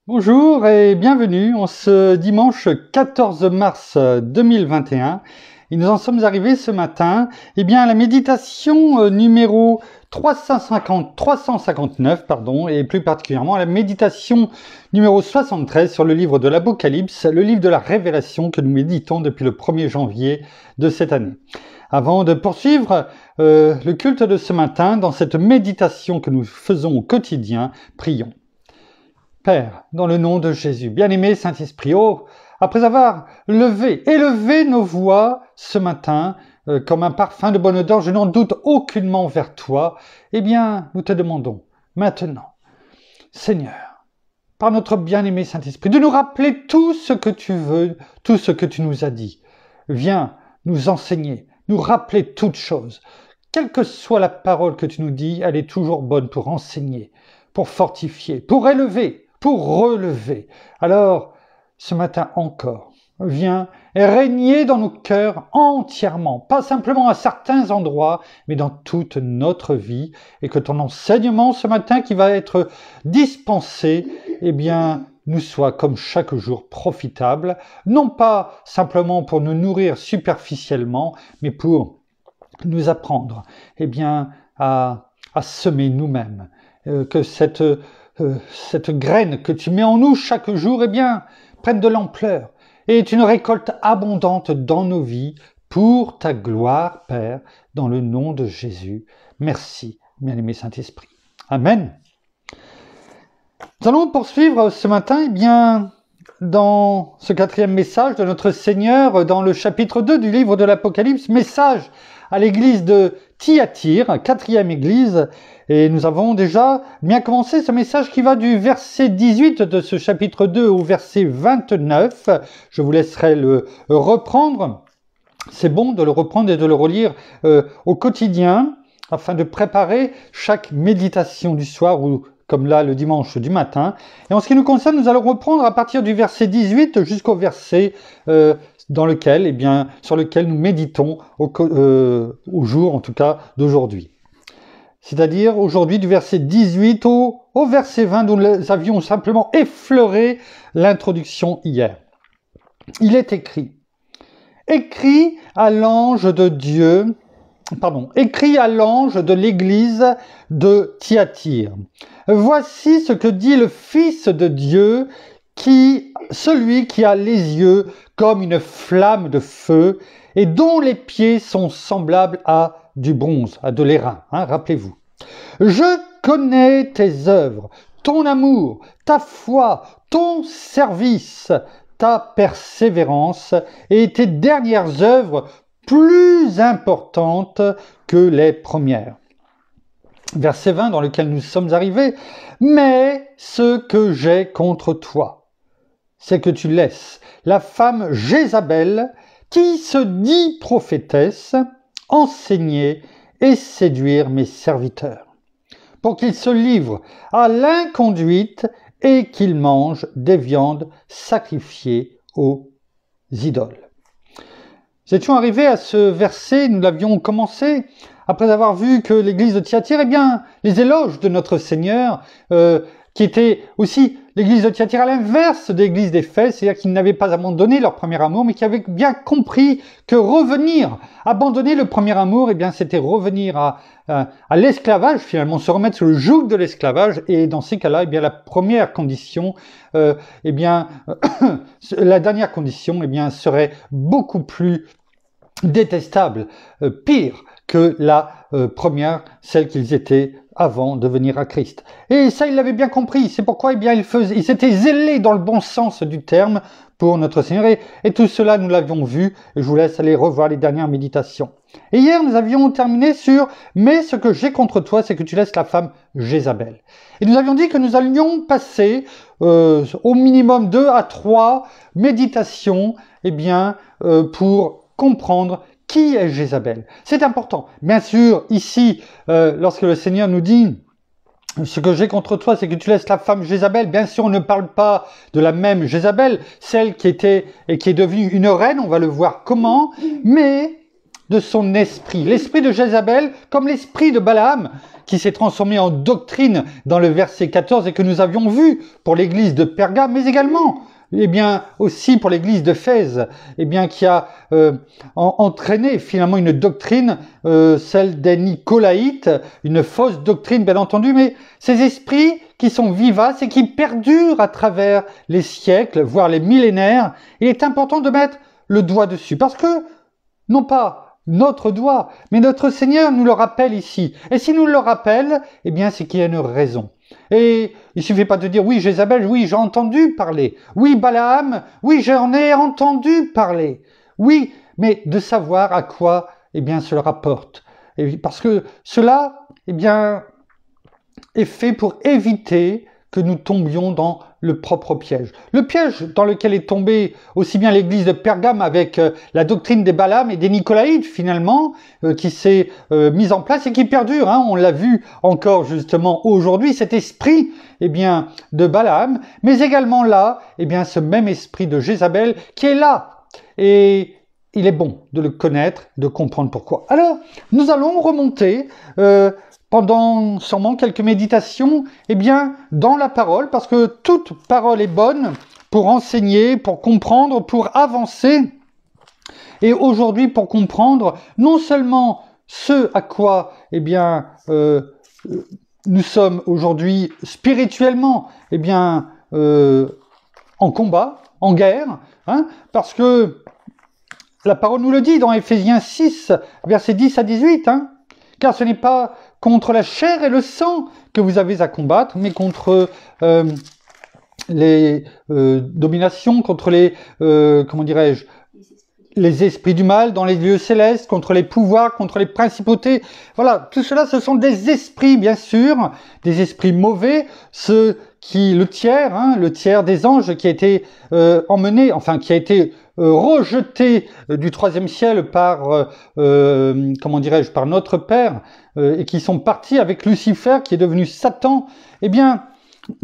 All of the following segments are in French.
Bonjour et bienvenue en ce dimanche 14 mars 2021. Et nous en sommes arrivés ce matin à la méditation numéro 359, et plus particulièrement à la méditation numéro 73 sur le livre de l'Apocalypse, le livre de la Révélation que nous méditons depuis le 1er janvier de cette année. Avant de poursuivre le culte de ce matin, dans cette méditation que nous faisons au quotidien, prions. Père, dans le nom de Jésus, bien-aimé Saint-Esprit, après avoir élevé nos voix ce matin, comme un parfum de bonne odeur, je n'en doute aucunement vers toi, nous te demandons maintenant, Seigneur, par notre bien-aimé Saint-Esprit, de nous rappeler tout ce que tu veux, tout ce que tu nous as dit. Viens nous enseigner, nous rappeler toutes choses. Quelle que soit la parole que tu nous dis, elle est toujours bonne pour enseigner, pour fortifier, pour élever, pour relever. Alors, ce matin encore, viens régner dans nos cœurs entièrement, pas simplement à certains endroits, mais dans toute notre vie, et que ton enseignement ce matin qui va être dispensé, nous soit comme chaque jour profitable, non pas simplement pour nous nourrir superficiellement, mais pour nous apprendre à semer nous-mêmes, que cette graine que tu mets en nous chaque jour, prenne de l'ampleur et est une récolte abondante dans nos vies pour ta gloire, Père, dans le nom de Jésus. Merci, bien-aimé Saint-Esprit. Amen. Nous allons poursuivre ce matin, dans ce 4e message de notre Seigneur, dans le chapitre 2 du livre de l'Apocalypse, message à l'église de Thyatire, 4e église, et nous avons déjà bien commencé ce message qui va du verset 18 de ce chapitre 2 au verset 29. Je vous laisserai le reprendre. C'est bon de le reprendre et de le relire au quotidien afin de préparer chaque méditation du soir ou comme là le dimanche du matin. Et en ce qui nous concerne, nous allons reprendre à partir du verset 18 jusqu'au verset sur lequel nous méditons au jour, en tout cas, d'aujourd'hui. C'est-à-dire aujourd'hui du verset 18 au verset 20, dont nous avions simplement effleuré l'introduction hier. Il est écrit à l'ange de l'église de Thyatire. Voici ce que dit le Fils de Dieu, celui qui a les yeux comme une flamme de feu et dont les pieds sont semblables à du bronze, à de l'airain, rappelez-vous. Je connais tes œuvres, ton amour, ta foi, ton service, ta persévérance et tes dernières œuvres plus importantes que les premières. Verset 20 dans lequel nous sommes arrivés. Mais ce que j'ai contre toi, c'est que tu laisses la femme Jézabel, qui se dit prophétesse, enseigner et séduire mes serviteurs, pour qu'ils se livrent à l'inconduite et qu'ils mangent des viandes sacrifiées aux idoles. Nous étions arrivés à ce verset, nous l'avions commencé après avoir vu que l'église de Thyatire, les éloges de notre Seigneur, qui était aussi l'église de Thyatire à l'inverse de l'église d'Éphèse, c'est-à-dire qu'ils n'avaient pas abandonné leur premier amour, mais qui avaient bien compris que abandonner le premier amour, c'était revenir à l'esclavage, finalement, se remettre sous le joug de l'esclavage, et dans ces cas-là, la première condition, la dernière condition, serait beaucoup plus détestable, pire que la première, celle qu'ils étaient avant de venir à Christ. Et ça, il l'avait bien compris. C'est pourquoi il s'était zélé dans le bon sens du terme pour notre Seigneur. Et tout cela, nous l'avions vu. Et je vous laisse aller revoir les dernières méditations. Et hier, nous avions terminé sur « Mais ce que j'ai contre toi, c'est que tu laisses la femme Jézabel ». Et nous avions dit que nous allions passer au minimum 2 à 3 méditations pour comprendre qui est Jézabel. C'est important. Bien sûr, ici, lorsque le Seigneur nous dit « Ce que j'ai contre toi, c'est que tu laisses la femme Jézabel », bien sûr, on ne parle pas de la même Jézabel, celle qui était et qui est devenue une reine, on va le voir comment, mais de son esprit. L'esprit de Jézabel, comme l'esprit de Balaam, qui s'est transformé en doctrine dans le verset 14 et que nous avions vu pour l'église de Pergame, mais également aussi pour l'église d'Éphèse, qui a entraîné finalement une doctrine, celle des Nicolaïtes, une fausse doctrine bien entendu, mais ces esprits qui sont vivaces et qui perdurent à travers les siècles, voire les millénaires, il est important de mettre le doigt dessus, parce que, non pas notre doigt, mais notre Seigneur nous le rappelle ici. Et si nous le rappelle, c'est qu'il y a une raison. Et il suffit pas de dire, oui, Jézabel, oui, j'ai entendu parler. Oui, Balaam, oui, j'en ai entendu parler. Oui, mais de savoir à quoi, cela rapporte. Et parce que cela, est fait pour éviter que nous tombions dans le propre piège. Le piège dans lequel est tombée aussi bien l'église de Pergame avec la doctrine des Balaam et des Nicolaïtes finalement, qui s'est mise en place et qui perdure. On l'a vu encore justement aujourd'hui, cet esprit de Balaam, mais également là, ce même esprit de Jézabel qui est là. Et il est bon de le connaître, de comprendre pourquoi. Alors, nous allons remonter pendant sûrement quelques méditations, dans la parole, parce que toute parole est bonne pour enseigner, pour comprendre, pour avancer. Et aujourd'hui, pour comprendre non seulement ce à quoi, nous sommes aujourd'hui spirituellement, en combat, en guerre, parce que la parole nous le dit dans Éphésiens 6, versets 10 à 18, car ce n'est pas contre la chair et le sang que vous avez à combattre, mais contre les dominations, contre les, les esprits du mal dans les lieux célestes, contre les pouvoirs, contre les principautés. Voilà, tout cela, ce sont des esprits, bien sûr, des esprits mauvais, le tiers des anges qui a été emmené, qui a été rejeté du troisième ciel par, par notre Père, et qui sont partis avec Lucifer, qui est devenu Satan.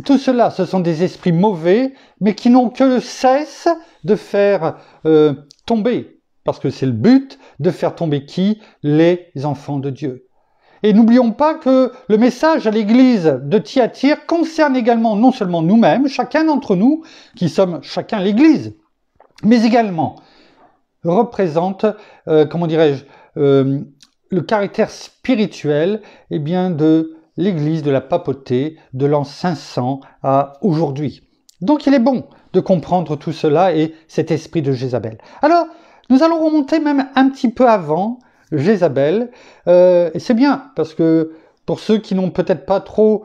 Tout cela, ce sont des esprits mauvais, mais qui n'ont que le cesse de faire tomber, parce que c'est le but, de faire tomber qui? Les enfants de Dieu. Et n'oublions pas que le message à l'église de Thyatire concerne également non seulement nous-mêmes, chacun d'entre nous, qui sommes chacun l'église, mais également représente, le caractère spirituel, de l'église de la papauté de l'an 500 à aujourd'hui. Donc il est bon de comprendre tout cela et cet esprit de Jézabel. Alors, nous allons remonter même un petit peu avant Jézabel, et c'est bien, parce que pour ceux qui n'ont peut-être pas trop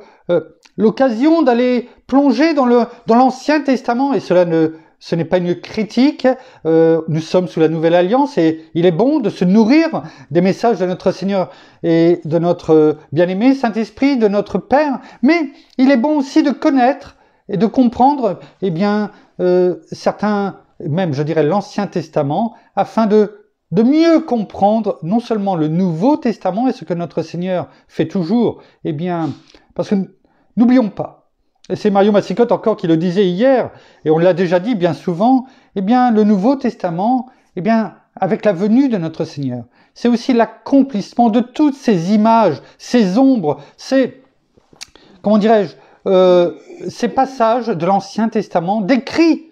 l'occasion d'aller plonger dans l'Ancien Testament, et ce n'est pas une critique, nous sommes sous la Nouvelle Alliance et il est bon de se nourrir des messages de notre Seigneur et de notre bien-aimé Saint-Esprit, de notre Père, mais il est bon aussi de connaître et de comprendre certains, même je dirais l'Ancien Testament, afin de mieux comprendre non seulement le Nouveau Testament et ce que notre Seigneur fait toujours, parce que n'oublions pas, et c'est Mario Massicotte encore qui le disait hier, et on l'a déjà dit bien souvent, le Nouveau Testament, avec la venue de notre Seigneur, c'est aussi l'accomplissement de toutes ces images, ces ombres, ces passages de l'Ancien Testament décrits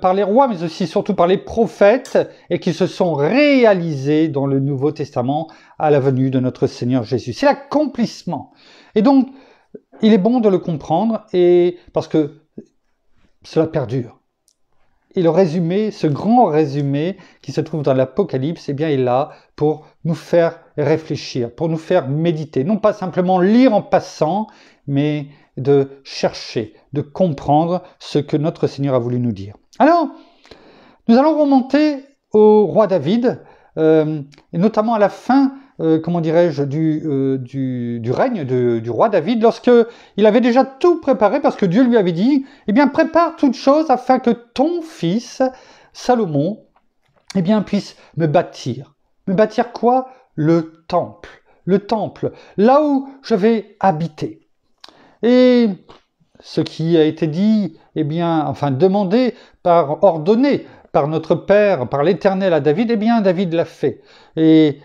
par les rois, mais aussi surtout par les prophètes, et qui se sont réalisés dans le Nouveau Testament à la venue de notre Seigneur Jésus. C'est l'accomplissement. Et donc, il est bon de le comprendre, et parce que cela perdure. Et le résumé, ce grand résumé qui se trouve dans l'Apocalypse, est là pour nous faire réfléchir, pour nous faire méditer. Non pas simplement lire en passant, mais de chercher, de comprendre ce que notre Seigneur a voulu nous dire. Alors, nous allons remonter au roi David, et notamment à la fin, du règne du roi David, lorsque il avait déjà tout préparé, parce que Dieu lui avait dit, prépare toutes choses afin que ton fils, Salomon, puisse me bâtir. Me bâtir quoi? Le temple. Le temple, là où je vais habiter. Et ce qui a été dit, demandé ordonné par notre Père, par l'Éternel à David, eh bien David l'a fait. Et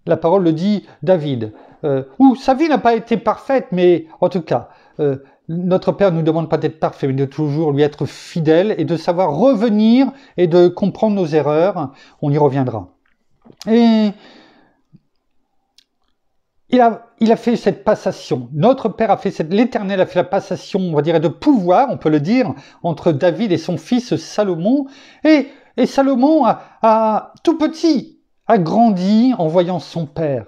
la parole le dit, David, où sa vie n'a pas été parfaite, mais en tout cas, notre Père ne nous demande pas d'être parfait, mais de toujours lui être fidèle et de savoir revenir et de comprendre nos erreurs. On y reviendra. Et il a fait cette passation. Notre Père a fait l'Éternel a fait la passation, on va dire, de pouvoir, on peut le dire, entre David et son fils Salomon. Et Salomon tout petit, a grandi en voyant son Père,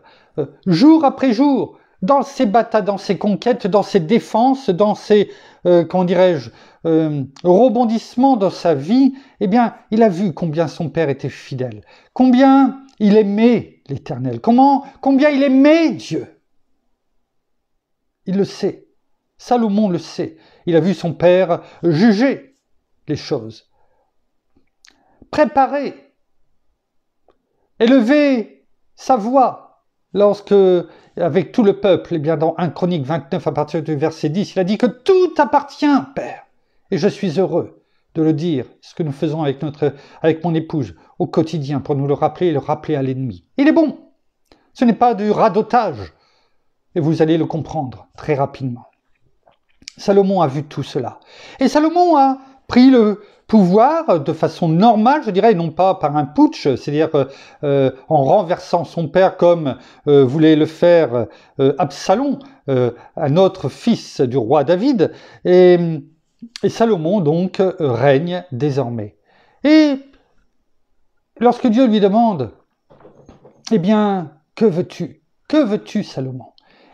jour après jour, dans ses batailles, dans ses conquêtes, dans ses défenses, dans ses, comment dirais-je, rebondissements dans sa vie. Eh bien, il a vu combien son Père était fidèle, combien il aimait l'Éternel, combien il aimait Dieu. Il le sait. Salomon le sait. Il a vu son père juger les choses, préparer, élever sa voix lorsque, avec tout le peuple, eh bien dans 1 Chronique 29 à partir du verset 10, il a dit que tout appartient, Père, et je suis heureux de le dire, ce que nous faisons avec mon épouse au quotidien pour nous le rappeler et le rappeler à l'ennemi. Il est bon. Ce n'est pas du radotage. Et vous allez le comprendre très rapidement. Salomon a vu tout cela. Et Salomon a pris le pouvoir de façon normale, je dirais, non pas par un putsch, c'est-à-dire en renversant son père comme voulait le faire Absalom, un autre fils du roi David. Et Salomon, donc, règne désormais. Et lorsque Dieu lui demande, eh bien, que veux-tu? Que veux-tu, Salomon?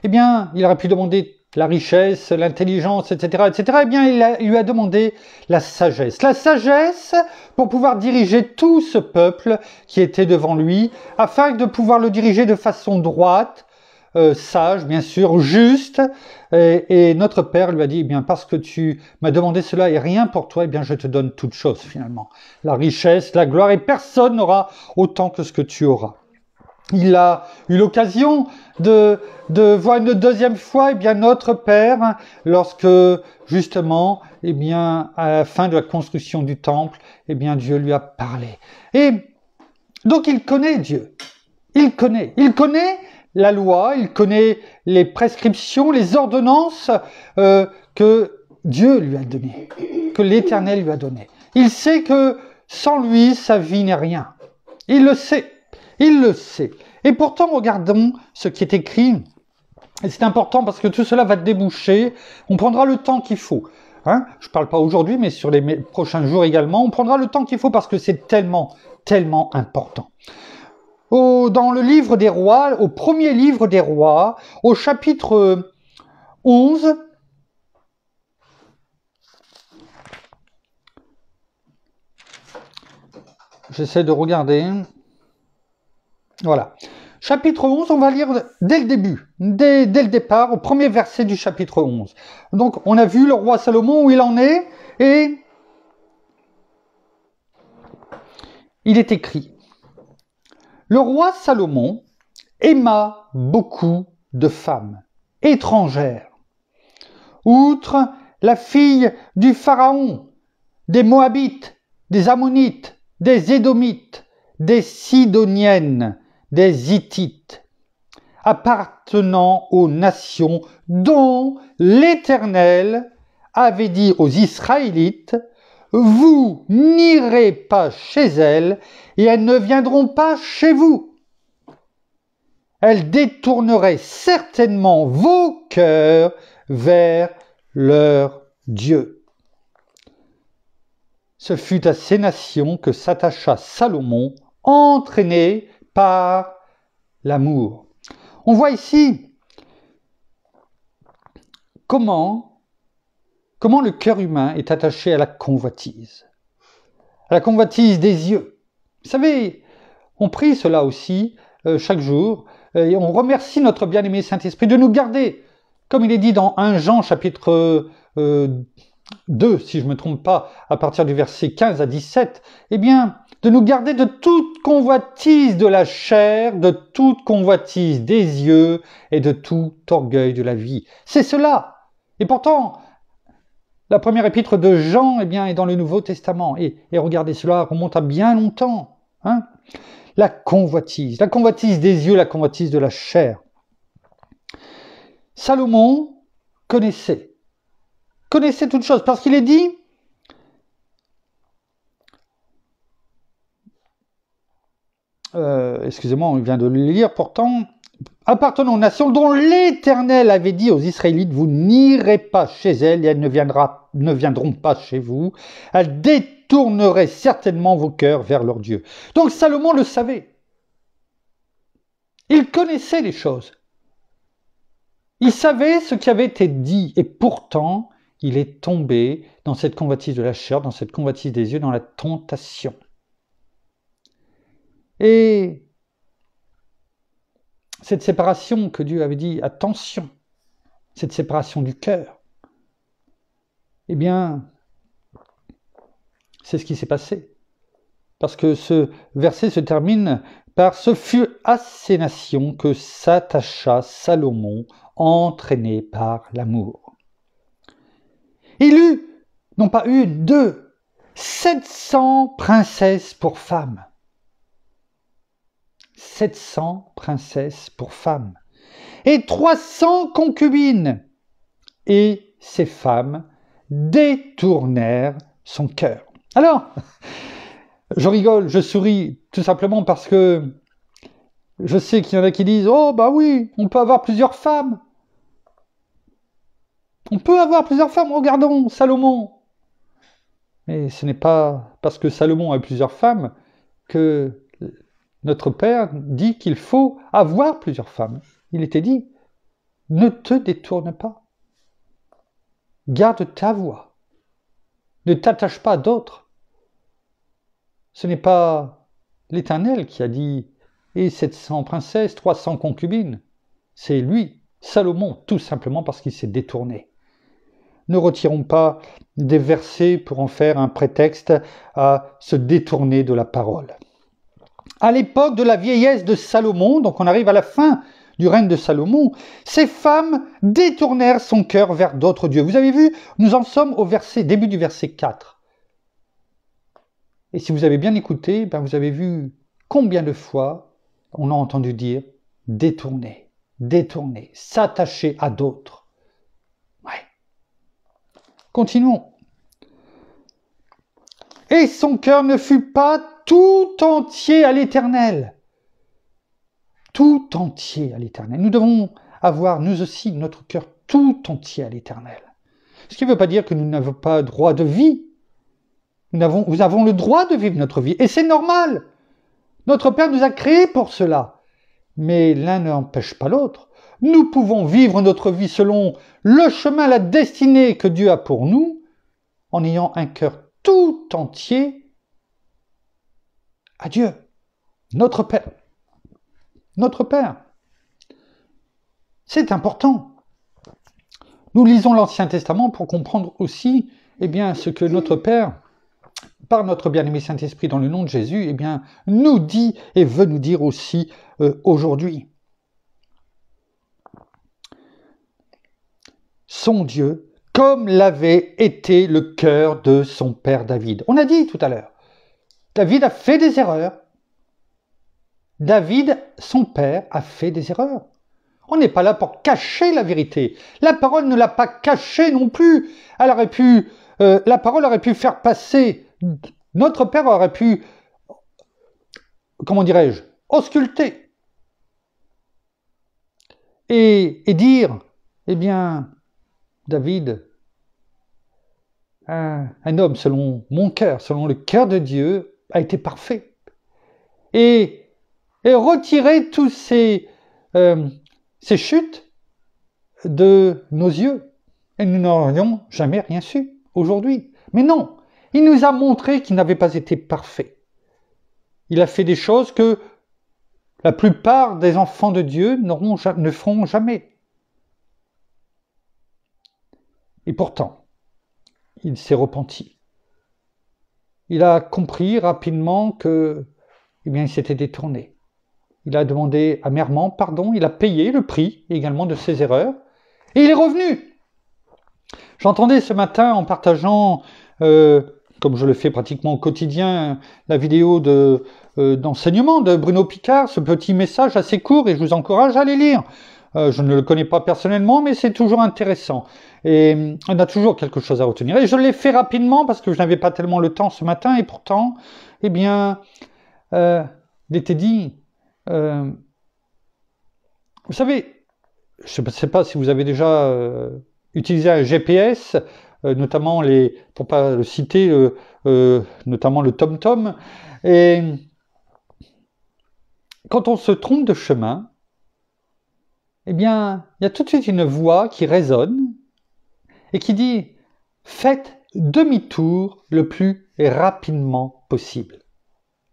Eh bien, il aurait pu demander la richesse, l'intelligence, etc., etc. Eh bien, il lui a demandé la sagesse. La sagesse pour pouvoir diriger tout ce peuple qui était devant lui, afin de pouvoir le diriger de façon droite, sage, bien sûr, juste. Et notre Père lui a dit, eh bien, parce que tu m'as demandé cela et rien pour toi, eh bien, je te donne toutes choses, finalement. La richesse, la gloire, et personne n'aura autant que ce que tu auras. Il a eu l'occasion de voir une deuxième fois, eh bien, notre Père, lorsque, justement, eh bien, à la fin de la construction du temple, eh bien, Dieu lui a parlé. Et donc, il connaît Dieu. Il connaît la loi, il connaît les prescriptions, les ordonnances que Dieu lui a données, que l'Éternel lui a données. Il sait que sans lui, sa vie n'est rien. Il le sait. Il le sait. Et pourtant, regardons ce qui est écrit. Et c'est important parce que tout cela va déboucher. On prendra le temps qu'il faut. Hein, je ne parle pas aujourd'hui, mais sur les prochains jours également. On prendra le temps qu'il faut parce que c'est tellement, tellement important. Dans le livre des rois, au premier livre des rois, au chapitre 11, j'essaie de regarder. Voilà. Chapitre 11, on va lire dès le début, dès le départ, au premier verset du chapitre 11. Donc, on a vu le roi Salomon où il en est, et il est écrit: le roi Salomon aima beaucoup de femmes étrangères. Outre la fille du Pharaon, des Moabites, des Ammonites, des Édomites, des Sidoniennes, des Hittites, appartenant aux nations dont l'Éternel avait dit aux Israélites: vous n'irez pas chez elles et elles ne viendront pas chez vous. Elles détourneraient certainement vos cœurs vers leur Dieu. Ce fut à ces nations que s'attacha Salomon, entraîné par l'amour. On voit ici comment le cœur humain est attaché à la convoitise des yeux. Vous savez, on prie cela aussi chaque jour, et on remercie notre bien-aimé Saint-Esprit de nous garder, comme il est dit dans 1 Jean chapitre 2, si je ne me trompe pas, à partir du verset 15 à 17, eh bien, de nous garder de toute convoitise de la chair, de toute convoitise des yeux et de tout orgueil de la vie. C'est cela. Et pourtant, La première épître de Jean, eh bien, est dans le Nouveau Testament. Et regardez, cela remonte à bien longtemps. Hein. La convoitise des yeux, la convoitise de la chair. Salomon connaissait toutes choses, parce qu'il est dit, excusez-moi, on vient de le lire pourtant, appartenant aux nations dont l'Éternel avait dit aux Israélites, vous n'irez pas chez elles et elles ne viendront pas chez vous, elles détourneraient certainement vos cœurs vers leur Dieu. Donc Salomon le savait, il connaissait les choses, il savait ce qui avait été dit, et pourtant il est tombé dans cette convoitise de la chair, dans cette convoitise des yeux, dans la tentation. Et cette séparation que Dieu avait dit, attention, cette séparation du cœur, eh bien, c'est ce qui s'est passé. Parce que ce verset se termine par « Ce fut à ces nations que s'attacha Salomon, entraîné par l'amour. » Il eut, non pas une, 2, 700 princesses pour femmes. 700 princesses pour femmes. Et 300 concubines. Et ces femmes détournèrent son cœur. Alors, je rigole, je souris, tout simplement parce que je sais qu'il y en a qui disent « Oh, bah oui, on peut avoir plusieurs femmes. On peut avoir plusieurs femmes, regardons Salomon. » Mais ce n'est pas parce que Salomon a plusieurs femmes que notre Père dit qu'il faut avoir plusieurs femmes. Il était dit « Ne te détourne pas. Garde ta voie. Ne t'attache pas à d'autres. » Ce n'est pas l'Éternel qui a dit « Et 700 princesses, 300 concubines. » C'est lui, Salomon, tout simplement parce qu'il s'est détourné. Ne retirons pas des versets pour en faire un prétexte à se détourner de la parole. À l'époque de la vieillesse de Salomon, donc on arrive à la fin du règne de Salomon, ces femmes détournèrent son cœur vers d'autres dieux. Vous avez vu, nous en sommes au début du verset 4. Et si vous avez bien écouté, ben vous avez vu combien de fois on a entendu dire détourner, s'attacher à d'autres. Ouais. Continuons. Et son cœur ne fut pas tout entier à l'Éternel. Tout entier à l'Éternel. Nous devons avoir, nous aussi, notre cœur tout entier à l'Éternel. Ce qui ne veut pas dire que nous n'avons pas droit de vie. Nous avons le droit de vivre notre vie. Et c'est normal. Notre Père nous a créés pour cela. Mais l'un n'empêche pas l'autre. Nous pouvons vivre notre vie selon le chemin, la destinée que Dieu a pour nous, en ayant un cœur tout entier à Dieu, notre Père. Notre Père. C'est important. Nous lisons l'Ancien Testament pour comprendre aussi ce que notre Père, par notre bien-aimé Saint-Esprit dans le nom de Jésus, nous dit et veut nous dire aussi aujourd'hui. Son Dieu, comme l'avait été le cœur de son père David. On a dit tout à l'heure, David a fait des erreurs. David, son père, a fait des erreurs. On n'est pas là pour cacher la vérité. La parole ne l'a pas cachée non plus. La parole aurait pu faire passer. Notre père aurait pu, ausculter. Et dire, David, un homme selon mon cœur, selon le cœur de Dieu, a été parfait. Et retirer tous ces chutes de nos yeux. Et nous n'aurions jamais rien su aujourd'hui. Mais non, il nous a montré qu'il n'avait pas été parfait. Il a fait des choses que la plupart des enfants de Dieu ne feront jamais. Et pourtant, il s'est repenti. Il a compris rapidement que, il s'était détourné. Il a demandé amèrement pardon, il a payé le prix également de ses erreurs, et il est revenu. J'entendais ce matin en partageant, comme je le fais pratiquement au quotidien, la vidéo d'enseignement de Bruno Picard, ce petit message assez court, et je vous encourage à aller lire. Je ne le connais pas personnellement, mais c'est toujours intéressant. Et on a toujours quelque chose à retenir. Et je l'ai fait rapidement parce que je n'avais pas tellement le temps ce matin, et pourtant, eh bien, il était dit, vous savez, je ne sais pas si vous avez déjà utilisé un GPS, notamment pour pas le citer, notamment le TomTom. Et quand on se trompe de chemin, eh bien, il y a tout de suite une voix qui résonne et qui dit « Faites demi-tour le plus rapidement possible ».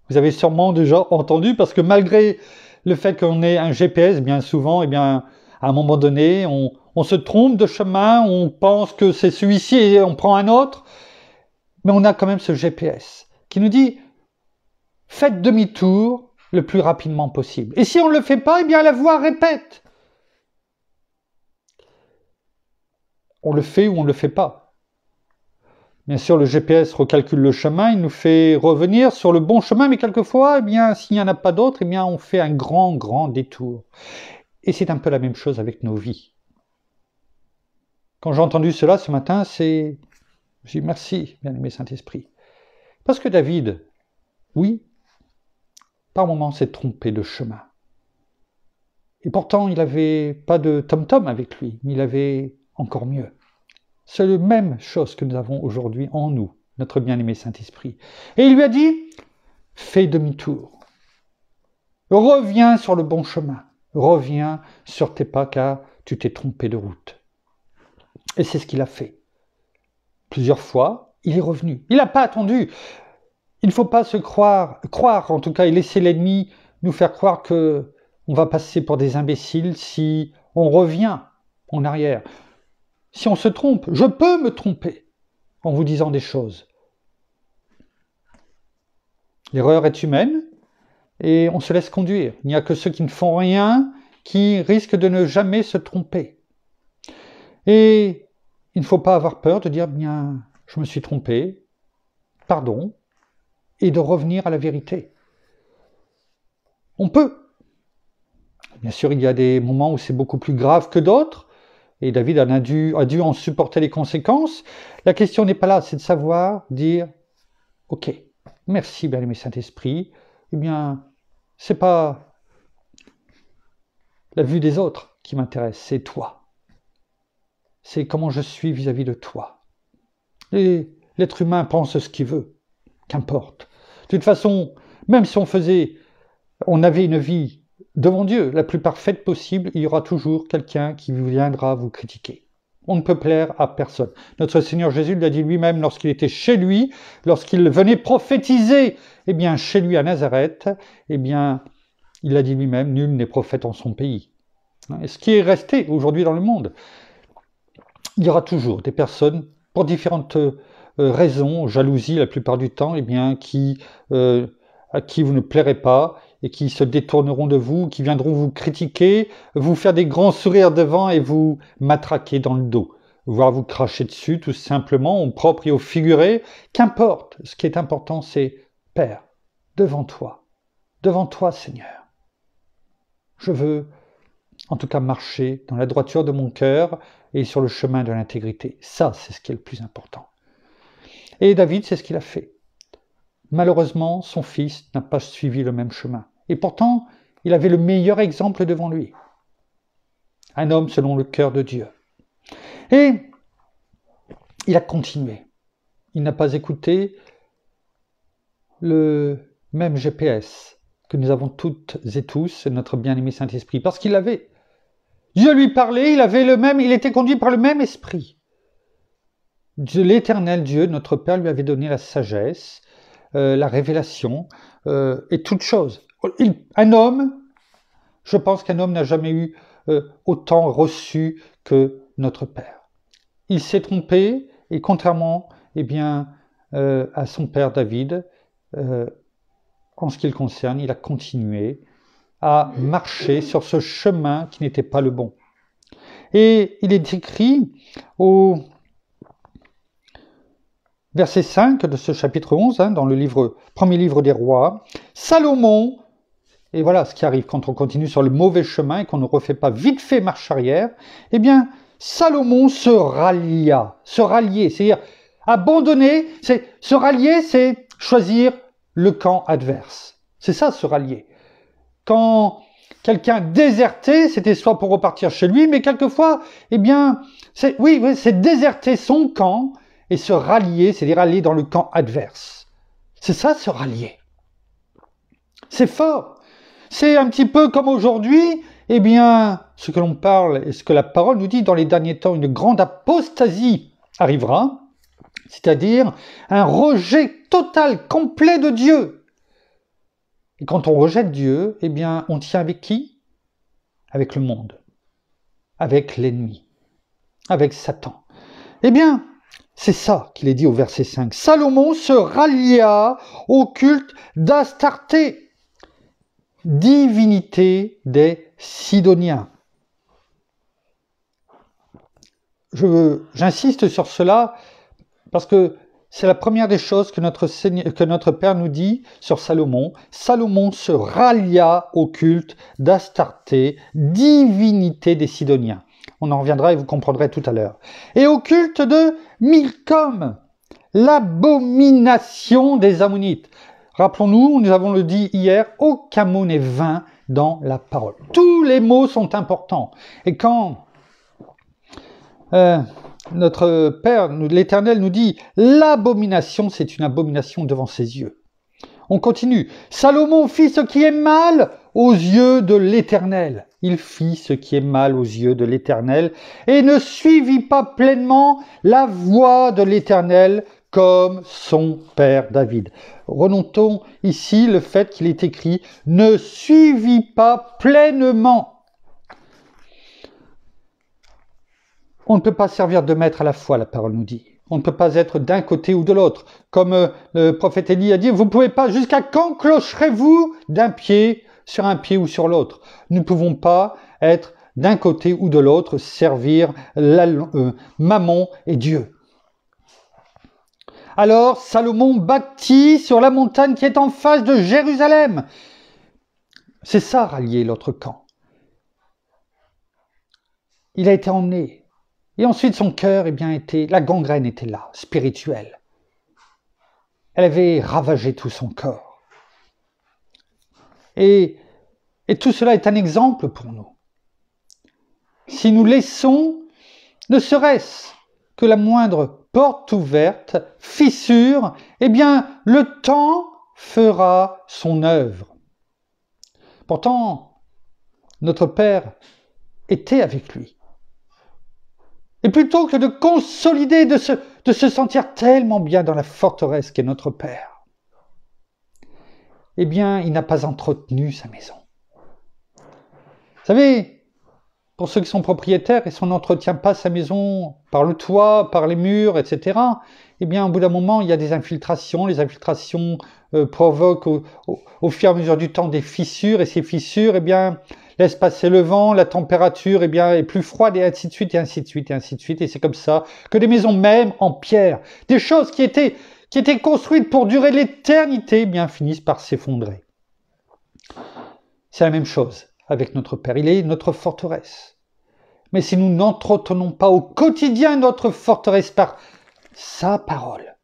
Vous avez sûrement déjà entendu, parce que malgré le fait qu'on ait un GPS, bien souvent, eh bien, à un moment donné, on se trompe de chemin, on pense que c'est celui-ci et on prend un autre, mais on a quand même ce GPS qui nous dit « Faites demi-tour le plus rapidement possible ». Et si on ne le fait pas, eh bien, la voix répète. On le fait ou on ne le fait pas. Bien sûr, le GPS recalcule le chemin, il nous fait revenir sur le bon chemin, mais quelquefois, eh bien, s'il n'y en a pas d'autre, eh bien, on fait un grand détour. Et c'est un peu la même chose avec nos vies. Quand j'ai entendu cela ce matin, j'ai dit merci, bien-aimé Saint-Esprit. Parce que David, oui, par moments s'est trompé de chemin. Et pourtant, il n'avait pas de tom-tom avec lui, mais il avait encore mieux. C'est la même chose que nous avons aujourd'hui en nous, notre bien-aimé Saint-Esprit. Et il lui a dit, fais demi-tour. Reviens sur le bon chemin. Reviens sur tes pas car tu t'es trompé de route. Et c'est ce qu'il a fait. Plusieurs fois, il est revenu. Il n'a pas attendu. Il ne faut pas se croire en tout cas, et laisser l'ennemi nous faire croire que on va passer pour des imbéciles si on revient en arrière. Si on se trompe, je peux me tromper en vous disant des choses. L'erreur est humaine et on se laisse conduire. Il n'y a que ceux qui ne font rien qui risquent de ne jamais se tromper. Et il ne faut pas avoir peur de dire, bien, je me suis trompé, pardon, et de revenir à la vérité. On peut. Bien sûr, il y a des moments où c'est beaucoup plus grave que d'autres, et David a dû en supporter les conséquences. La question n'est pas là, c'est de savoir dire, ok, merci bien-aimé Saint-Esprit, eh bien, c'est pas la vue des autres qui m'intéresse, c'est toi. C'est comment je suis vis-à-vis de toi. Et l'être humain pense ce qu'il veut, qu'importe. De toute façon, même si on avait une vie devant Dieu, la plus parfaite possible, il y aura toujours quelqu'un qui viendra vous critiquer. On ne peut plaire à personne. Notre Seigneur Jésus l'a dit lui-même lorsqu'il était chez lui, lorsqu'il venait prophétiser, eh bien, chez lui à Nazareth, eh bien, il l'a dit lui-même, nul n'est prophète en son pays. Et ce qui est resté aujourd'hui dans le monde, il y aura toujours des personnes, pour différentes raisons, jalousie la plupart du temps, eh bien, à qui vous ne plairez pas, et qui se détourneront de vous, qui viendront vous critiquer, vous faire des grands sourires devant et vous matraquer dans le dos, voire vous cracher dessus tout simplement, au propre et au figuré. Qu'importe, ce qui est important c'est « Père, devant toi Seigneur, je veux en tout cas marcher dans la droiture de mon cœur et sur le chemin de l'intégrité. » Ça, c'est ce qui est le plus important. Et David, c'est ce qu'il a fait. Malheureusement, son fils n'a pas suivi le même chemin. Et pourtant, il avait le meilleur exemple devant lui. Un homme selon le cœur de Dieu. Et il a continué. Il n'a pas écouté le même GPS que nous avons toutes et tous, notre bien-aimé Saint-Esprit, parce qu'il avait. Dieu lui parlait, il était conduit par le même esprit. L'Éternel Dieu, notre Père, lui avait donné la sagesse, la révélation et toutes choses. Un homme, je pense qu'un homme n'a jamais eu autant reçu que notre Père. Il s'est trompé et contrairement à son père David, en ce qui le concerne, il a continué à marcher sur ce chemin qui n'était pas le bon. Et il est écrit au verset 5 de ce chapitre 11, dans le premier livre des rois, Salomon, et voilà ce qui arrive quand on continue sur le mauvais chemin et qu'on ne refait pas vite fait marche arrière, eh bien, Salomon se rallier, c'est-à-dire abandonner, se rallier, c'est choisir le camp adverse. C'est ça, se rallier. Quand quelqu'un désertait, c'était soit pour repartir chez lui, mais quelquefois, eh bien, c'est déserter son camp et se rallier, c'est-à-dire aller dans le camp adverse. C'est ça, se rallier. C'est fort. C'est un petit peu comme aujourd'hui, eh bien, ce que l'on parle et ce que la parole nous dit dans les derniers temps, une grande apostasie arrivera, c'est-à-dire un rejet total, complet de Dieu. Et quand on rejette Dieu, eh bien, on tient avec qui? Avec le monde, avec l'ennemi, avec Satan. Eh bien, c'est ça qu'il est dit au verset 5. Salomon se rallia au culte d'Astarté, divinité des Sidoniens. J'insiste sur cela parce que c'est la première des choses que notre Père nous dit sur Salomon. Salomon se rallia au culte d'Astarté, divinité des Sidoniens. On en reviendra et vous comprendrez tout à l'heure. Et au culte de Milcom, l'abomination des Ammonites. Rappelons-nous, nous avons le dit hier, aucun mot n'est vain dans la parole. Tous les mots sont importants. Et quand notre Père, l'Éternel, nous dit « l'abomination, c'est une abomination devant ses yeux ». On continue. Salomon fit ce qui est mal aux yeux de l'Éternel. Il fit ce qui est mal aux yeux de l'Éternel et ne suivit pas pleinement la voie de l'Éternel comme son père David. Renotons ici le fait qu'il est écrit « ne suivit pas pleinement ». On ne peut pas servir de maître à la fois, la parole nous dit. On ne peut pas être d'un côté ou de l'autre. Comme le prophète Élie a dit, vous ne pouvez pas, jusqu'à quand clocherez-vous d'un pied sur un pied ou sur l'autre? Nous ne pouvons pas être d'un côté ou de l'autre, servir Mammon et Dieu. Alors Salomon bâtit sur la montagne qui est en face de Jérusalem. C'est ça, rallier l'autre camp. Il a été emmené. Et ensuite, son cœur, la gangrène était là, spirituelle. Elle avait ravagé tout son corps. Et tout cela est un exemple pour nous. Si nous laissons, ne serait-ce que la moindre porte ouverte, fissure, le temps fera son œuvre. Pourtant, notre Père était avec lui. Et plutôt que de consolider, de se sentir tellement bien dans la forteresse qu'est notre Père, il n'a pas entretenu sa maison. Vous savez, pour ceux qui sont propriétaires et si on n'entretient pas sa maison par le toit, par les murs, etc., au bout d'un moment, il y a des infiltrations. Les infiltrations provoquent au fur et à mesure du temps des fissures, et ces fissures, laisse passer le vent, la température est plus froide, et ainsi de suite, et ainsi de suite, et ainsi de suite. Et c'est comme ça que des maisons même en pierre, des choses qui étaient construites pour durer l'éternité, finissent par s'effondrer. C'est la même chose avec notre Père. Il est notre forteresse. Mais si nous n'entretenons pas au quotidien notre forteresse par sa parole,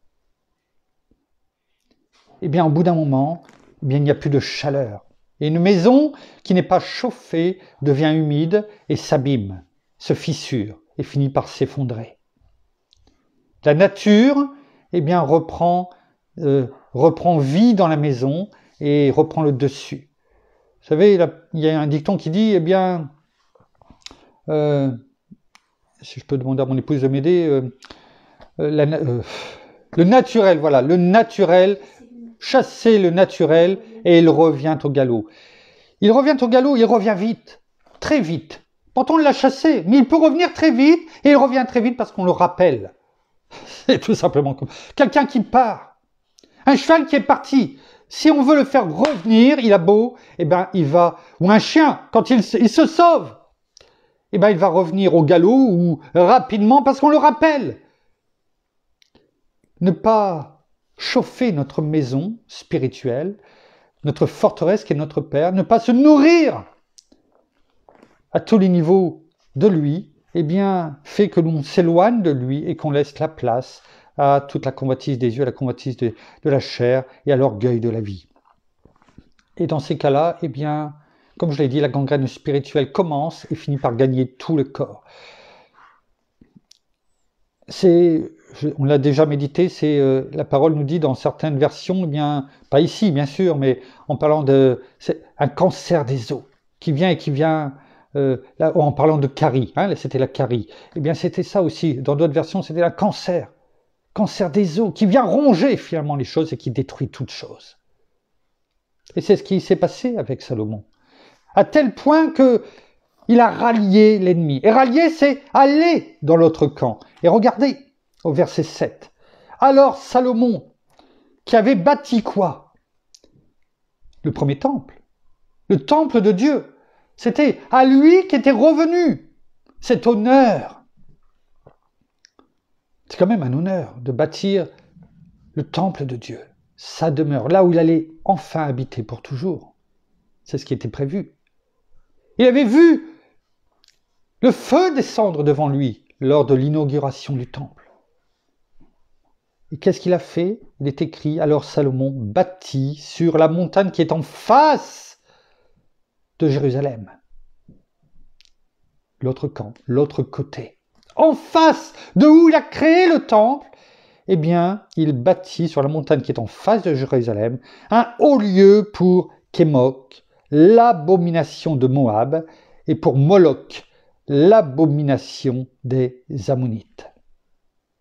au bout d'un moment, il n'y a plus de chaleur. Et une maison qui n'est pas chauffée devient humide et s'abîme, se fissure et finit par s'effondrer. La nature, reprend vie dans la maison et reprend le dessus. Vous savez, il y a un dicton qui dit, si je peux demander à mon épouse de m'aider, le naturel, chasser le naturel et il revient au galop. Il revient vite, très vite. Pourtant on l'a chassé, mais il peut revenir très vite et il revient très vite parce qu'on le rappelle. C'est tout simplement comme quelqu'un qui part. Un cheval qui est parti. Si on veut le faire revenir, il a beau, il va, ou un chien, quand il se sauve, il va revenir au galop ou rapidement parce qu'on le rappelle. ne pas chauffer notre maison spirituelle, notre forteresse qui est notre Père, ne pas se nourrir à tous les niveaux de lui, eh bien, fait que l'on s'éloigne de lui et qu'on laisse la place à toute la convoitise des yeux, à la convoitise de la chair et à l'orgueil de la vie. Et dans ces cas-là, eh bien, comme je l'ai dit, la gangrène spirituelle commence et finit par gagner tout le corps. On l'a déjà médité, la parole nous dit dans certaines versions, eh bien, pas ici bien sûr, mais en parlant c'est un cancer des os qui vient et qui vient, là, en parlant de carie, hein, c'était la carie, eh bien c'était ça aussi, dans d'autres versions c'était un cancer des os, qui vient ronger finalement les choses et qui détruit toutes choses. Et c'est ce qui s'est passé avec Salomon, à tel point que il a rallié l'ennemi. Et rallier, c'est aller dans l'autre camp. Et regardez, au verset 7. Alors Salomon, qui avait bâti quoi? Le premier temple. Le temple de Dieu. C'était à lui qu'était revenu cet honneur. C'est quand même un honneur de bâtir le temple de Dieu, sa demeure, là où il allait enfin habiter pour toujours. C'est ce qui était prévu. Il avait vu le feu descendre devant lui lors de l'inauguration du temple. Et qu'est-ce qu'il a fait? Il est écrit, alors Salomon bâtit sur la montagne qui est en face de Jérusalem. L'autre camp, l'autre côté. En face de où il a créé le temple, eh bien, il bâtit sur la montagne qui est en face de Jérusalem un haut lieu pour Kémoc, l'abomination de Moab, et pour Moloch, l'abomination des Ammonites.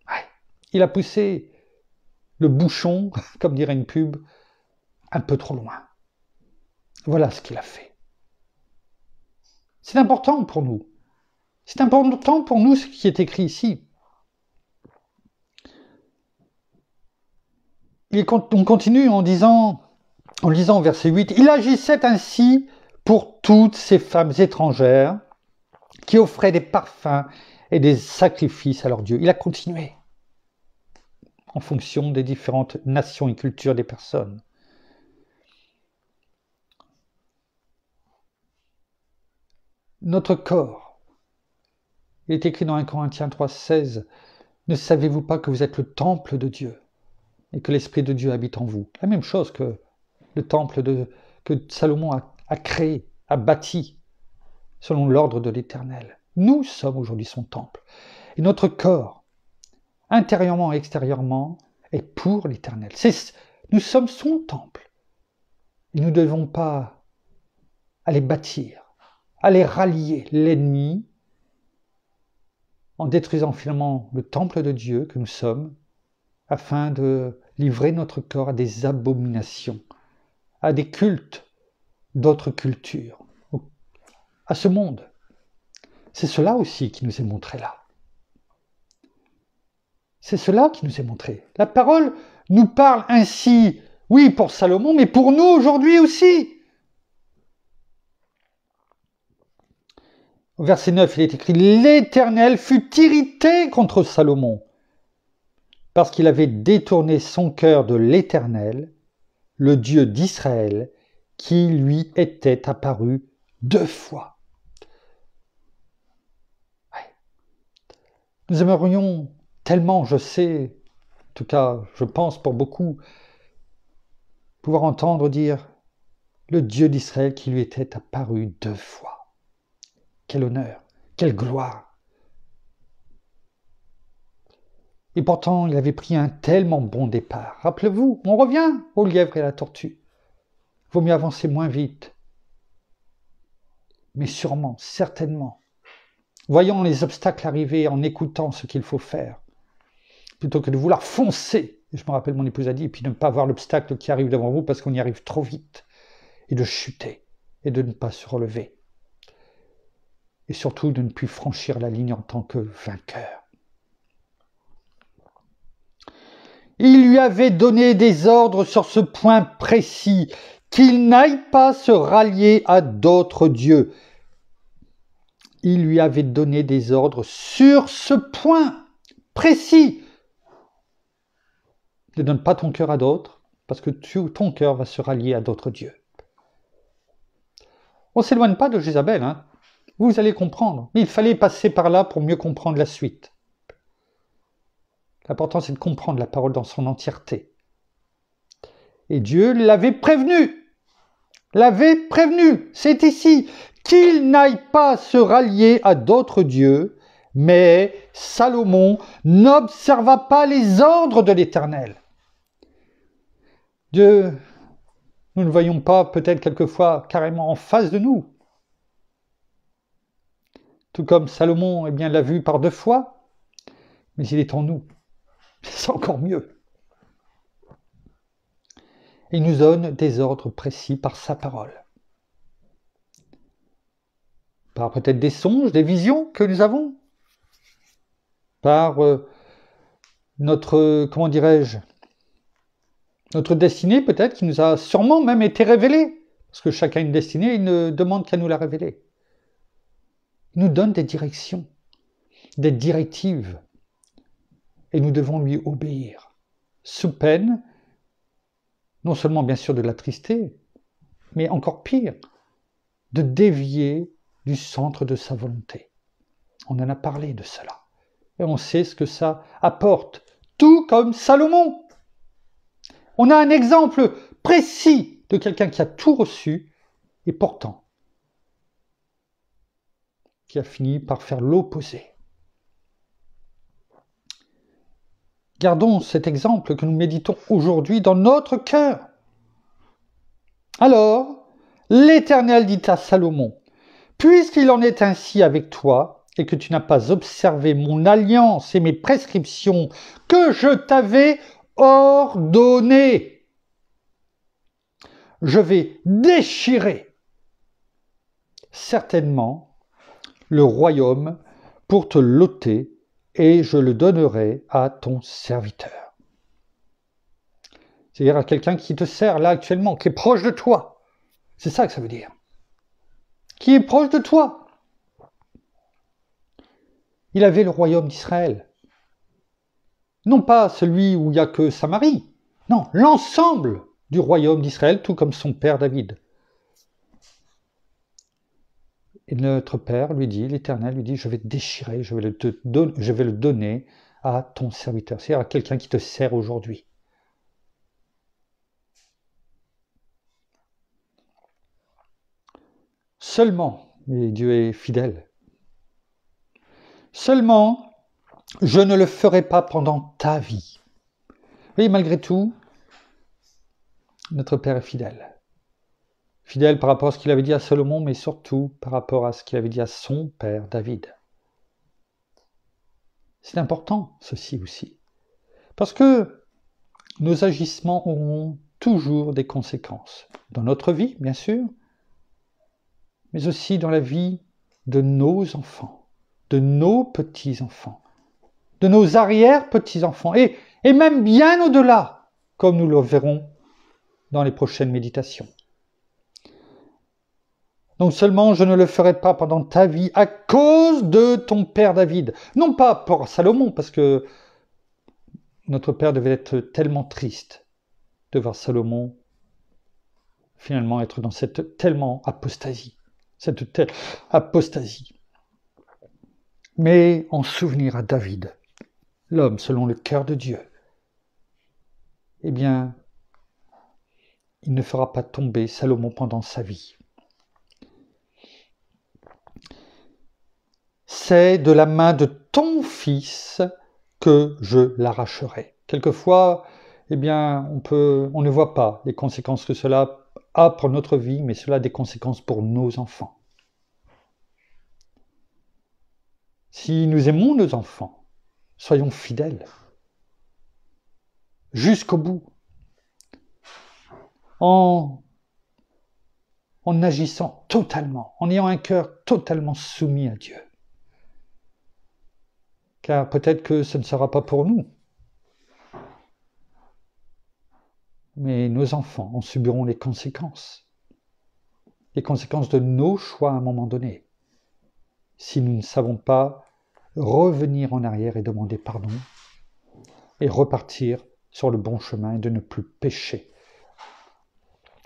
Ouais. Il a poussé le bouchon, comme dirait une pub, un peu trop loin. Voilà ce qu'il a fait. C'est important pour nous. C'est important pour nous ce qui est écrit ici. On continue en lisant au verset 8, « Il agissait ainsi pour toutes ces femmes étrangères qui offraient des parfums et des sacrifices à leur Dieu. » Il a continué en fonction des différentes nations et cultures des personnes. Notre corps, il est écrit dans 1 Corinthiens 3,16, « Ne savez-vous pas que vous êtes le temple de Dieu et que l'Esprit de Dieu habite en vous ?» La même chose que le temple que Salomon a créé, a bâti, selon l'ordre de l'Éternel. Nous sommes aujourd'hui son temple. Et notre corps, intérieurement et extérieurement, est pour l'Éternel. Nous sommes son temple. Et nous ne devons pas aller bâtir, aller rallier l'ennemi en détruisant finalement le temple de Dieu que nous sommes, afin de livrer notre corps à des abominations, à des cultes d'autres cultures, à ce monde. C'est cela aussi qui nous est montré là. C'est cela qui nous est montré. La parole nous parle ainsi, oui, pour Salomon, mais pour nous aujourd'hui aussi. Au verset 9, il est écrit « L'Éternel fut irrité contre Salomon, parce qu'il avait détourné son cœur de l'Éternel, le Dieu d'Israël, qui lui était apparu 2 fois. » Ouais. Nous aimerions tellement, je sais, en tout cas, je pense pour beaucoup, pouvoir entendre dire le Dieu d'Israël qui lui était apparu 2 fois. Quel honneur, quelle gloire. Et pourtant, il avait pris un tellement bon départ. Rappelez-vous, on revient au lièvre et à la tortue. Vaut mieux avancer moins vite. Mais sûrement, certainement, voyant les obstacles arriver en écoutant ce qu'il faut faire, plutôt que de vouloir foncer. Et je me rappelle, mon épouse a dit, et puis ne pas voir l'obstacle qui arrive devant vous parce qu'on y arrive trop vite, et de chuter, et de ne pas se relever. Et surtout de ne plus franchir la ligne en tant que vainqueur. Il lui avait donné des ordres sur ce point précis, qu'il n'aille pas se rallier à d'autres dieux. Il lui avait donné des ordres sur ce point précis. Ne donne pas ton cœur à d'autres, parce que ton cœur va se rallier à d'autres dieux. On ne s'éloigne pas de Jézabel, hein. Vous allez comprendre. Mais il fallait passer par là pour mieux comprendre la suite. L'important, c'est de comprendre la parole dans son entièreté. Et Dieu l'avait prévenu. C'est ici. Qu'il n'aille pas se rallier à d'autres dieux, mais Salomon n'observa pas les ordres de l'Éternel. Dieu, nous ne voyons pas peut-être quelquefois carrément en face de nous. Tout comme Salomon l'a vu par 2 fois, mais il est en nous. C'est encore mieux. Il nous donne des ordres précis par sa parole. Par peut-être des songes, des visions que nous avons. Par notre destinée peut-être qui nous a sûrement même été révélée. Parce que chacun a une destinée, il ne demande qu'à nous la révéler. Il nous donne des directions, des directives. Et nous devons lui obéir. Sous peine, non seulement bien sûr de l'attrister, mais encore pire, de dévier du centre de sa volonté. On en a parlé de cela. Et on sait ce que ça apporte. Tout comme Salomon. On a un exemple précis de quelqu'un qui a tout reçu et pourtant qui a fini par faire l'opposé. Gardons cet exemple que nous méditons aujourd'hui dans notre cœur. Alors, l'Éternel dit à Salomon, « Puisqu'il en est ainsi avec toi, et que tu n'as pas observé mon alliance et mes prescriptions que je t'avais ordonnées, je vais déchirer certainement le royaume pour te l'ôter, et je le donnerai à ton serviteur. » C'est-à-dire à quelqu'un qui te sert là actuellement, qui est proche de toi. C'est ça que ça veut dire. Qui est proche de toi. Il avait le royaume d'Israël. Non pas celui où il n'y a que Samarie. Non, l'ensemble du royaume d'Israël, tout comme son père David. Et notre Père lui dit, l'Éternel lui dit, je vais te déchirer, je vais le donner à ton serviteur, c'est-à-dire à quelqu'un qui te sert aujourd'hui. Seulement, et Dieu est fidèle, seulement, je ne le ferai pas pendant ta vie. Vous voyez, malgré tout, notre Père est fidèle. Fidèle par rapport à ce qu'il avait dit à Salomon, mais surtout par rapport à ce qu'il avait dit à son père David. C'est important, ceci aussi. Parce que nos agissements auront toujours des conséquences. Dans notre vie, bien sûr, mais aussi dans la vie de nos enfants, de nos petits-enfants, de nos arrière-petits-enfants, et même bien au-delà, comme nous le verrons dans les prochaines méditations. Donc seulement je ne le ferai pas pendant ta vie à cause de ton père David. Non pas pour Salomon, parce que notre père devait être tellement triste de voir Salomon finalement être dans cette tellement apostasie. Cette telle apostasie. Mais en souvenir à David, l'homme selon le cœur de Dieu, eh bien, il ne fera pas tomber Salomon pendant sa vie. C'est de la main de ton fils que je l'arracherai. Quelquefois, eh bien, on ne voit pas les conséquences que cela a pour notre vie, mais cela a des conséquences pour nos enfants. Si nous aimons nos enfants, soyons fidèles jusqu'au bout, en agissant totalement, en ayant un cœur totalement soumis à Dieu. Car peut-être que ce ne sera pas pour nous, mais nos enfants en subiront les conséquences de nos choix à un moment donné, si nous ne savons pas revenir en arrière et demander pardon, et repartir sur le bon chemin et de ne plus pécher.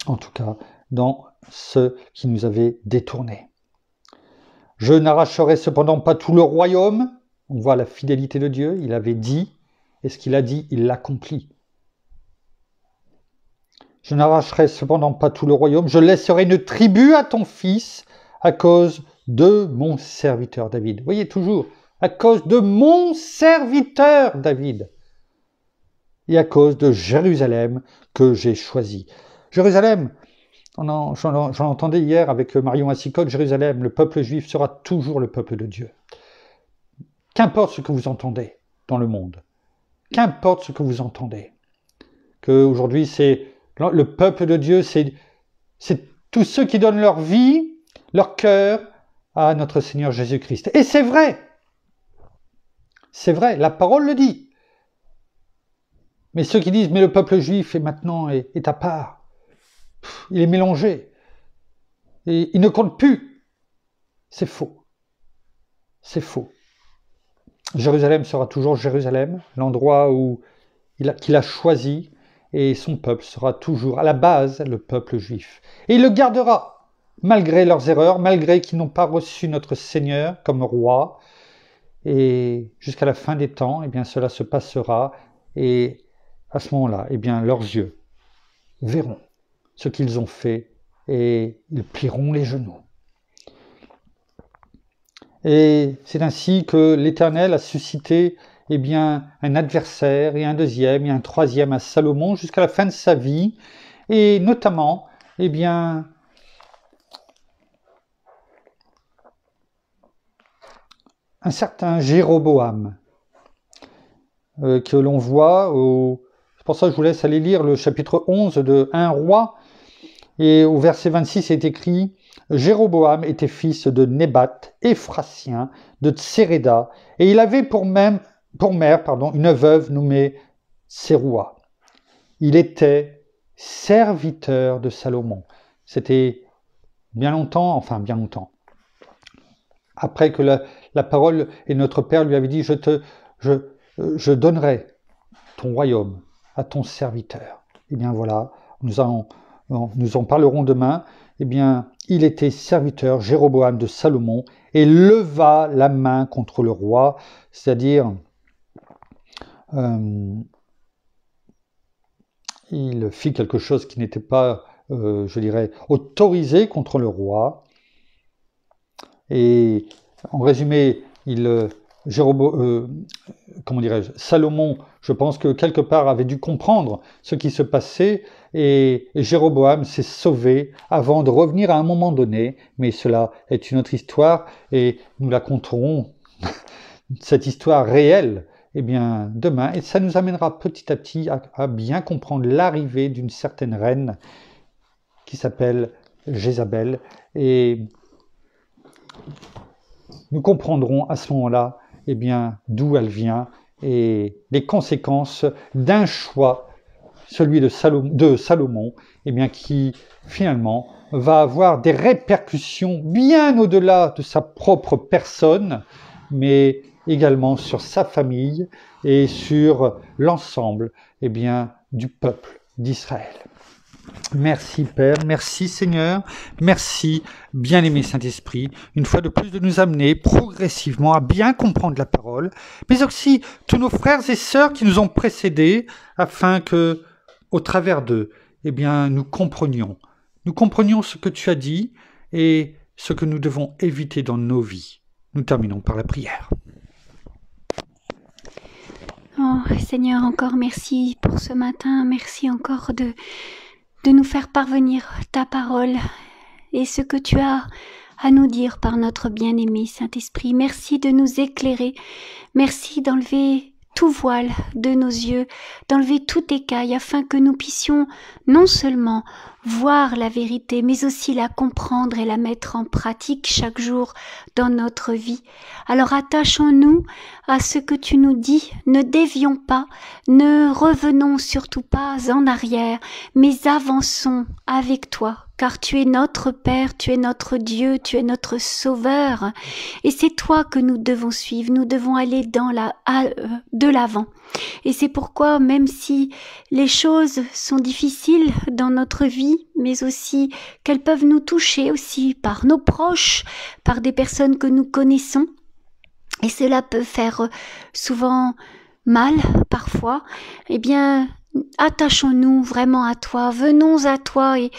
En tout cas, dans ce qui nous avait détournés. Je n'arracherai cependant pas tout le royaume. On voit la fidélité de Dieu, il avait dit, et ce qu'il a dit, il l'accomplit. Je n'arracherai cependant pas tout le royaume, je laisserai une tribu à ton fils à cause de mon serviteur David. Vous voyez toujours, à cause de mon serviteur David. Et à cause de Jérusalem que j'ai choisi. Jérusalem, j'en entendais hier avec Marion Assicotte, Jérusalem, le peuple juif sera toujours le peuple de Dieu. Qu'importe ce que vous entendez dans le monde, qu'importe ce que vous entendez, qu'aujourd'hui c'est le peuple de Dieu, c'est tous ceux qui donnent leur vie, leur cœur à notre Seigneur Jésus-Christ. Et c'est vrai, la parole le dit. Mais ceux qui disent, mais le peuple juif est à part, il est mélangé, et il ne compte plus, c'est faux. C'est faux. Jérusalem sera toujours Jérusalem, l'endroit qu'il a choisi, et son peuple sera toujours à la base le peuple juif. Et il le gardera, malgré leurs erreurs, malgré qu'ils n'ont pas reçu notre Seigneur comme roi. Et jusqu'à la fin des temps, eh bien, cela se passera. Et à ce moment-là, eh bien, leurs yeux verront ce qu'ils ont fait et ils plieront les genoux. Et c'est ainsi que l'Éternel a suscité eh bien, un adversaire et un deuxième et un troisième à Salomon jusqu'à la fin de sa vie, et notamment eh bien, un certain Jéroboam que l'on voit, c'est pour ça que je vous laisse aller lire le chapitre 11 de 1 Roi, et au verset 26 est écrit « Jéroboam était fils de Nébat, Éphrasien, de Tséréda, et il avait pour mère une veuve nommée Séroua. Il était serviteur de Salomon. » C'était bien longtemps. Après que la parole et notre Père lui avait dit « Je donnerai ton royaume à ton serviteur. » Et bien voilà, nous en parlerons demain. Eh bien, il était serviteur, Jéroboam de Salomon, et leva la main contre le roi, c'est-à-dire il fit quelque chose qui n'était pas, autorisé contre le roi. Et en résumé, Salomon, je pense que quelque part avait dû comprendre ce qui se passait, et Jéroboam s'est sauvé avant de revenir à un moment donné, mais cela est une autre histoire, et nous la conterons, cette histoire réelle, eh bien, demain, et ça nous amènera petit à petit à bien comprendre l'arrivée d'une certaine reine qui s'appelle Jézabel, et nous comprendrons à ce moment-là eh bien, d'où elle vient et les conséquences d'un choix, celui de Salomon, eh bien, qui finalement va avoir des répercussions bien au-delà de sa propre personne, mais également sur sa famille et sur l'ensemble eh bien, du peuple d'Israël. Merci Père, merci Seigneur, merci bien-aimé Saint-Esprit, une fois de plus de nous amener progressivement à bien comprendre la parole, mais aussi tous nos frères et sœurs qui nous ont précédés, afin que, au travers d'eux, eh bien, nous comprenions ce que tu as dit et ce que nous devons éviter dans nos vies. Nous terminons par la prière. Oh Seigneur, encore merci pour ce matin, merci encore de nous faire parvenir ta parole et ce que tu as à nous dire par notre bien-aimé Saint-Esprit. Merci de nous éclairer, merci d'enlever tout voile de nos yeux, d'enlever tout écaille afin que nous puissions non seulement voir la vérité, mais aussi la comprendre et la mettre en pratique chaque jour dans notre vie. Alors attachons-nous à ce que tu nous dis, ne dévions pas, ne revenons surtout pas en arrière, mais avançons avec toi, car tu es notre Père, tu es notre Dieu, tu es notre Sauveur, et c'est toi que nous devons suivre, nous devons aller de l'avant. Et c'est pourquoi, même si les choses sont difficiles dans notre vie, mais aussi qu'elles peuvent nous toucher aussi par nos proches, par des personnes que nous connaissons, et cela peut faire souvent mal parfois, eh bien, attachons-nous vraiment à toi, venons à toi et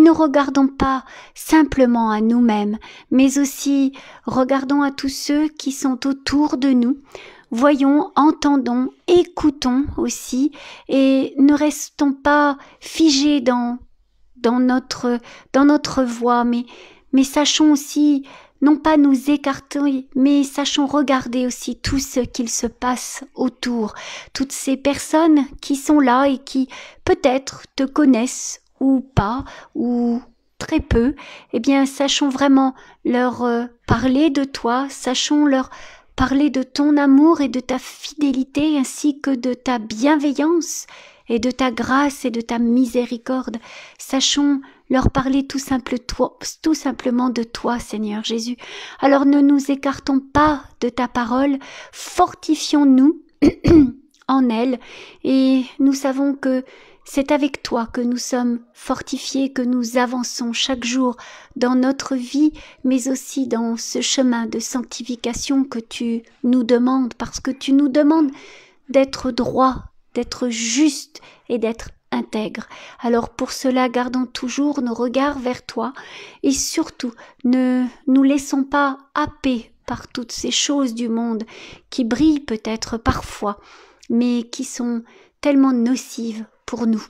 ne regardons pas simplement à nous-mêmes, mais aussi regardons à tous ceux qui sont autour de nous. Voyons, entendons, écoutons aussi et ne restons pas figés dans notre voie, mais sachons aussi non pas nous écarter, mais sachons regarder aussi tout ce qu'il se passe autour, toutes ces personnes qui sont là et qui peut-être te connaissent ou pas, ou très peu, eh bien sachons vraiment leur parler de toi, sachons leur parler de ton amour et de ta fidélité ainsi que de ta bienveillance et de ta grâce et de ta miséricorde. Sachons leur parler tout simplement de toi, Seigneur Jésus. Alors ne nous écartons pas de ta parole, fortifions-nous en elle, et nous savons que c'est avec toi que nous sommes fortifiés, que nous avançons chaque jour dans notre vie, mais aussi dans ce chemin de sanctification que tu nous demandes, parce que tu nous demandes d'être droit, d'être juste et d'être intègre. Alors pour cela, gardons toujours nos regards vers toi et surtout ne nous laissons pas happer par toutes ces choses du monde qui brillent peut-être parfois, mais qui sont tellement nocives pour nous.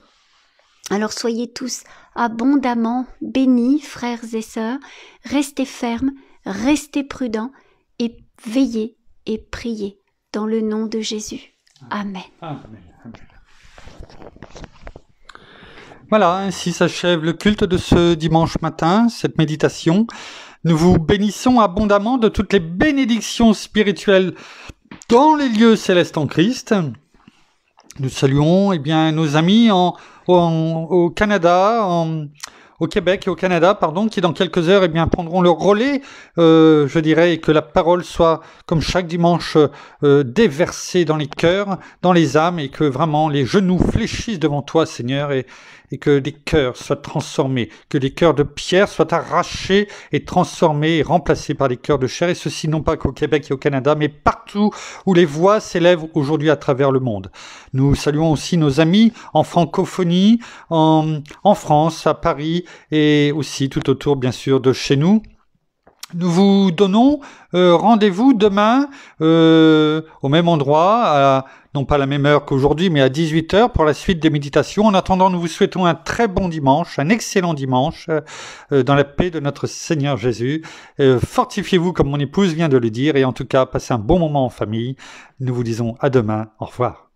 Alors soyez tous abondamment bénis, frères et sœurs, restez fermes, restez prudents et veillez et priez dans le nom de Jésus. Amen. Amen. Voilà, ainsi s'achève le culte de ce dimanche matin, cette méditation. Nous vous bénissons abondamment de toutes les bénédictions spirituelles dans les lieux célestes en Christ. Nous saluons nos amis au Canada, au Québec et au Canada, qui dans quelques heures prendront le relais, je dirais, et que la parole soit, comme chaque dimanche, déversée dans les cœurs, dans les âmes, et que vraiment les genoux fléchissent devant toi, Seigneur, et que des cœurs soient transformés, que les cœurs de pierre soient arrachés et transformés et remplacés par des cœurs de chair, et ceci non pas qu'au Québec et au Canada, mais partout où les voix s'élèvent aujourd'hui à travers le monde. Nous saluons aussi nos amis en francophonie, en France, à Paris, et aussi tout autour, bien sûr, de chez nous. Nous vous donnons rendez-vous demain au même endroit, non pas à la même heure qu'aujourd'hui, mais à 18h pour la suite des méditations. En attendant, nous vous souhaitons un très bon dimanche, un excellent dimanche, dans la paix de notre Seigneur Jésus. Fortifiez-vous comme mon épouse vient de le dire, et en tout cas, passez un bon moment en famille. Nous vous disons à demain. Au revoir.